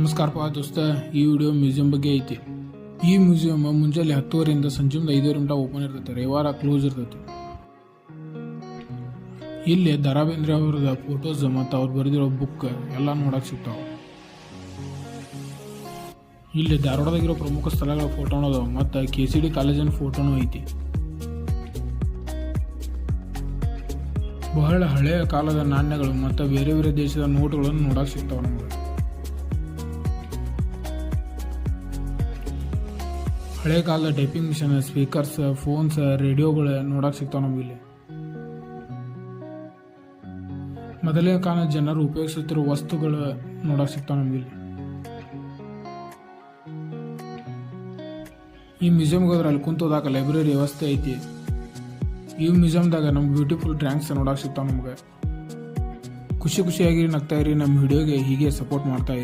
ನಮಸ್ಕಾರಪ್ಪ ದೋಸ್ತ, ಈ video museum ಬಗ್ಗೆ ಐತಿ. ಈ ಮ್ಯೂಸಿಯಂ ಮುಂಜಾನೆ 10:30 ಸಂಜೆ 5:30 ಮಟ ಓಪನ್ ಇರ್ತೈತೆ, ರವಿವಾರ ಕ್ಲೋಸ್ ಇರ್ತೈತಿ. ಇಲ್ಲಿ ದ.ರಾ ಬೇಂದ್ರೆ ಅವ್ರದ ಫೋಟೋಸ್ ಮತ್ತು ಅವ್ರು ಬರೆದಿರೋ ಬುಕ್ ಎಲ್ಲ ನೋಡಕ್ ಸಿಗ್ತಾವ. ಇಲ್ಲಿ ಧಾರವಾಡದಾಗಿರೋ ಪ್ರಮುಖ ಸ್ಥಳಗಳ ಫೋಟೋನು ಅದಾವ ಮತ್ತು KCD ಕಾಲೇಜಿನ ಫೋಟೋನು ಐತಿ. ಬಹಳ ಹಳೆಯ ಕಾಲದ ನಾಣ್ಯಗಳು ಮತ್ತು ಬೇರೆ ಬೇರೆ ದೇಶದ ನೋಟುಗಳನ್ನು ನೋಡಕ್ ಸಿಗ್ತಾವ. ನಮಗೆ ಹಳೆ ಕಾಲದ ಟೈಪಿಂಗ್ ಮಿಷನ್, ಸ್ಪೀಕರ್ಸ್, ಫೋನ್ಸ್, ರೇಡಿಯೋಗಳು ನೋಡಕ್ ಸಿಗ್ತಾವ. ನಮ್ಗೆ ಇಲ್ಲಿ ಮೊದಲನೇ ಕಾಲದ ಜನರು ಉಪಯೋಗಿಸುತ್ತಿರುವ ವಸ್ತುಗಳು ನೋಡಕ್ ಸಿಗ್ತಾವ. ನಮ್ಗೆ ಇಲ್ಲಿ ಈ ಮ್ಯೂಸಿಯಂಗೆ ಹೋದ್ರೆ ಅಲ್ಲಿ ಕುಂತೋದಾಕ ಲೈಬ್ರರಿ ವ್ಯವಸ್ಥೆ ಐತಿ. ಈ ಮ್ಯೂಸಿಯಂದಾಗ ನಮ್ಗೆ ಬ್ಯೂಟಿಫುಲ್ ಡ್ರಾಯಿಂಗ್ಸ್ ನೋಡಕ್ ಸಿಗ್ತಾವ. ನಮ್ಗೆ ಖುಷಿಯಾಗಿ ನಗ್ತಾ ಇರಿ. ನಮ್ಮ ವಿಡಿಯೋಗೆ ಹೀಗೆ ಸಪೋರ್ಟ್ ಮಾಡ್ತಾ ಇರಿ.